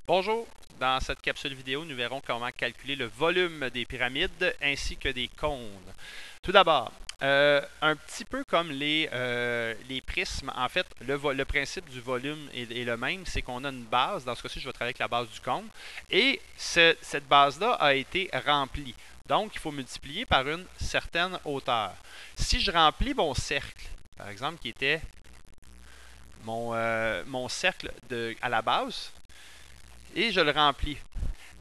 Bonjour, dans cette capsule vidéo, nous verrons comment calculer le volume des pyramides ainsi que des cônes. Tout d'abord, un petit peu comme les prismes, en fait, le principe du volume est le même, c'est qu'on a une base, dans ce cas-ci, je vais travailler avec la base du cône, et cette base-là a été remplie. Donc, il faut multiplier par une certaine hauteur. Si je remplis mon cercle, par exemple, qui était mon cercle à la base, et je le remplis,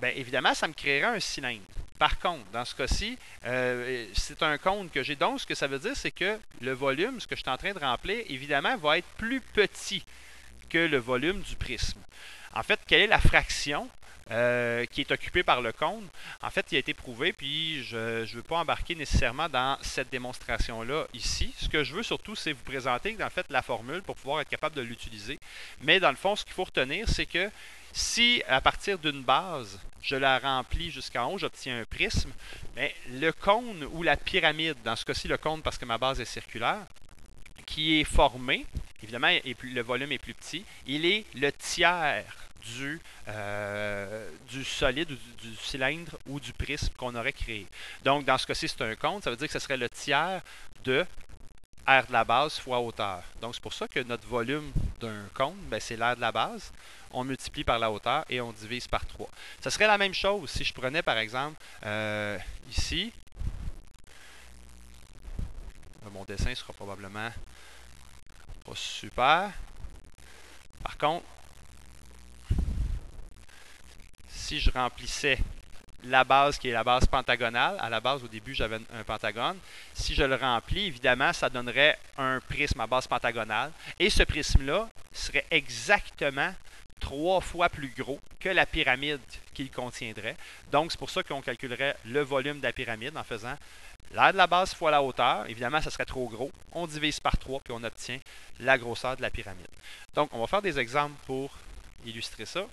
bien évidemment, ça me créera un cylindre. Par contre, dans ce cas-ci, c'est un cône que j'ai. Donc, ce que ça veut dire, c'est que le volume, ce que je suis en train de remplir, évidemment, va être plus petit que le volume du prisme. En fait, quelle est la fraction qui est occupée par le cône? En fait, il a été prouvé, puis je ne veux pas embarquer nécessairement dans cette démonstration-là ici. Ce que je veux surtout, c'est vous présenter en fait la formule pour pouvoir être capable de l'utiliser. Mais dans le fond, ce qu'il faut retenir, c'est que si à partir d'une base, je la remplis jusqu'en haut, j'obtiens un prisme, mais le cône ou la pyramide, dans ce cas-ci le cône parce que ma base est circulaire, qui est formé, évidemment le volume est plus petit, il est le tiers du solide, du cylindre ou du prisme qu'on aurait créé. Donc dans ce cas-ci, c'est un cône, ça veut dire que ce serait le tiers de R de la base fois hauteur. Donc c'est pour ça que notre volume d'un cône, c'est l'aire de la base. On multiplie par la hauteur et on divise par 3. Ça serait la même chose si je prenais par exemple ici. Mon dessin sera probablement pas super. Par contre, si je remplissais la base qui est la base pentagonale, à la base au début j'avais un pentagone, si je le remplis, évidemment ça donnerait un prisme à base pentagonale et ce prisme-là serait exactement 3 fois plus gros que la pyramide qu'il contiendrait. Donc c'est pour ça qu'on calculerait le volume de la pyramide en faisant l'aire de la base fois la hauteur. Évidemment, ça serait trop gros. On divise par 3 puis on obtient la grosseur de la pyramide. Donc on va faire des exemples pour illustrer ça.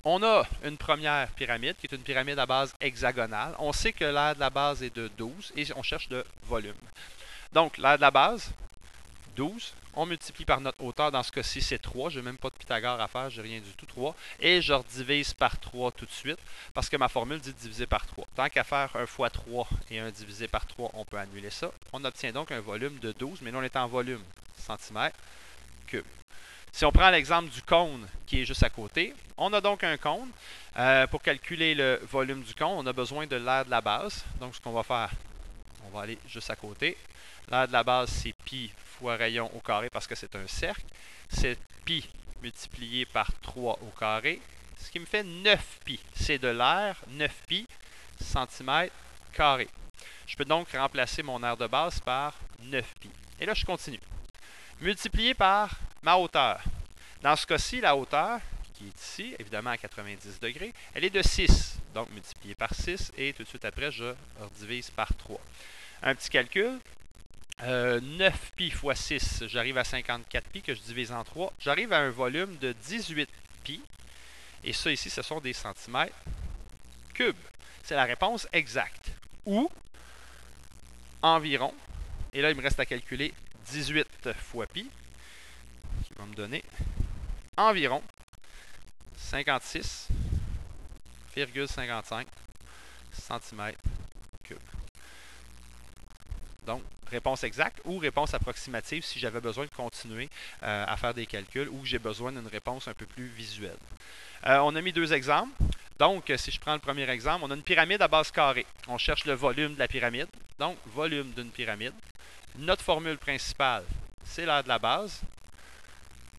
On a une première pyramide qui est une pyramide à base hexagonale. On sait que l'aire de la base est de 12 et on cherche le volume. Donc l'aire de la base, 12. On multiplie par notre hauteur. Dans ce cas-ci, c'est 3. Je n'ai même pas de Pythagore à faire. Je n'ai rien du tout. 3. Et je redivise par 3 tout de suite parce que ma formule dit diviser par 3. Tant qu'à faire 1 fois 3 et 1 divisé par 3, on peut annuler ça. On obtient donc un volume de 12, mais là, on est en volume, centimètres cubes. Si on prend l'exemple du cône qui est juste à côté, on a donc un cône. Pour calculer le volume du cône, on a besoin de l'aire de la base. Donc, ce qu'on va faire, on va aller juste à côté. L'aire de la base, c'est pi fois rayon au carré parce que c'est un cercle. C'est pi multiplié par 3 au carré, ce qui me fait 9 pi. C'est de l'aire, 9 pi centimètres carrés. Je peux donc remplacer mon aire de base par 9 pi. Et là, je continue. Multiplié par ma hauteur. Dans ce cas-ci, la hauteur, qui est ici, évidemment à 90 degrés, elle est de 6. Donc, multiplié par 6 et tout de suite après, je redivise par 3. Un petit calcul. 9 pi fois 6, j'arrive à 54 pi que je divise en 3. J'arrive à un volume de 18 pi. Et ça ici, ce sont des centimètres cubes. C'est la réponse exacte. Ou environ, et là il me reste à calculer 18 fois pi, qui va me donner environ 56,55 cm3. Donc, réponse exacte ou réponse approximative si j'avais besoin de continuer à faire des calculs ou que j'ai besoin d'une réponse un peu plus visuelle. On a mis deux exemples. Donc, si je prends le premier exemple, on a une pyramide à base carrée. On cherche le volume de la pyramide. Donc, volume d'une pyramide. Notre formule principale, c'est l'aire de la base,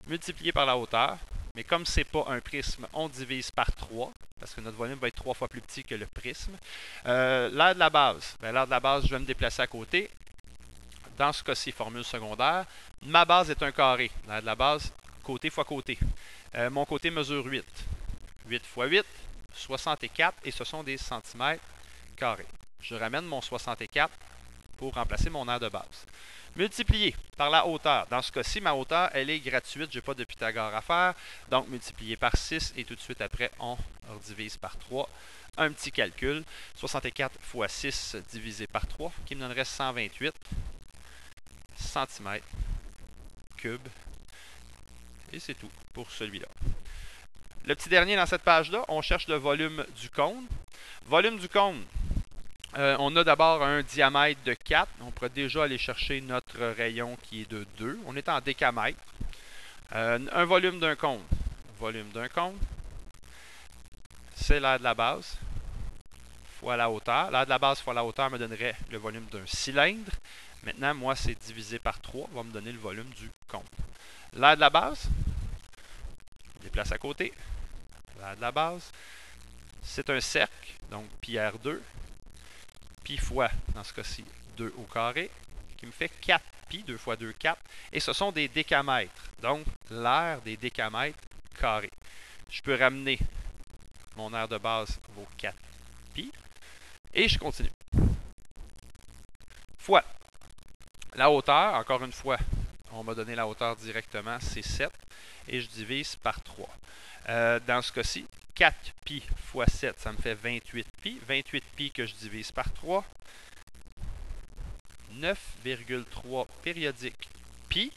multiplié par la hauteur. Mais comme ce n'est pas un prisme, on divise par 3, parce que notre volume va être 3 fois plus petit que le prisme. L'aire de la base, l'aire de la base, je vais me déplacer à côté. Dans ce cas-ci, formule secondaire. Ma base est un carré. L'aire de la base, côté fois côté. Mon côté mesure 8. 8 fois 8, 64, et ce sont des centimètres carrés. Je ramène mon 64 pour remplacer mon aire de base. Multiplié par la hauteur. Dans ce cas-ci, ma hauteur, elle est gratuite. Je n'ai pas de Pythagore à faire. Donc, multiplié par 6 et tout de suite après, on redivise par 3. Un petit calcul. 64 fois 6 divisé par 3, qui me donnerait 128 cm3. Et c'est tout pour celui-là. Le petit dernier dans cette page-là, on cherche le volume du cône. Volume du cône, on a d'abord un diamètre de 4. On pourrait déjà aller chercher notre rayon qui est de 2. On est en décamètre. Un volume d'un cône. Volume d'un cône, c'est l'aire de la base fois la hauteur. L'aire de la base fois la hauteur me donnerait le volume d'un cylindre. Maintenant, moi, c'est divisé par 3, va me donner le volume du cône. L'aire de la base, je déplace à côté. L'aire de la base, c'est un cercle, donc pi R2, pi fois, dans ce cas-ci, 2 au carré, qui me fait 4 pi, 2 fois 2, 4. Et ce sont des décamètres, donc l'aire des décamètres carrés. Je peux ramener mon aire de base vaut 4 pi, et je continue. Fois la hauteur, encore une fois, on m'a donné la hauteur directement, c'est 7, et je divise par 3. Dans ce cas-ci, 4 pi fois 7, ça me fait 28 pi. 28 pi que je divise par 3. 9,3 périodiques pi.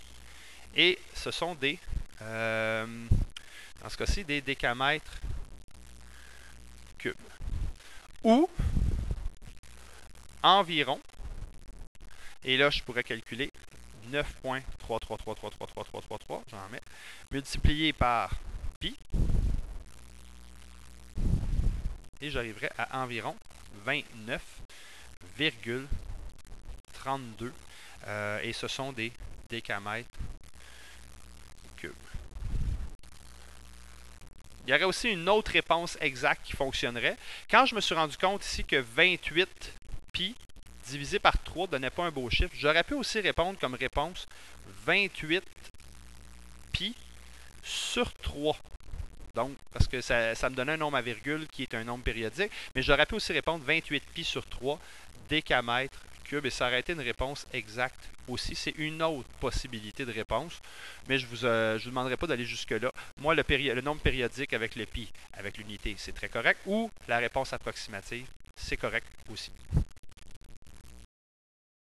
Et ce sont des, dans ce cas-ci, des décamètres cubes. Ou environ, et là je pourrais calculer 9.333333333, j'en mets, multiplié par pi, et j'arriverai à environ 29,32, et ce sont des décamètres cubes. Il y aurait aussi une autre réponse exacte qui fonctionnerait. Quand je me suis rendu compte ici que 28 pi divisé par 3 ne donnait pas un beau chiffre, j'aurais pu aussi répondre comme réponse 28 pi sur 3. Donc, parce que ça me donnait un nombre à virgule qui est un nombre périodique, mais j'aurais pu aussi répondre 28 pi sur 3 décamètres cubes, et ça aurait été une réponse exacte aussi. C'est une autre possibilité de réponse, mais je ne vous demanderai pas d'aller jusque-là. Moi, le nombre périodique avec le pi, avec l'unité, c'est très correct, ou la réponse approximative, c'est correct aussi.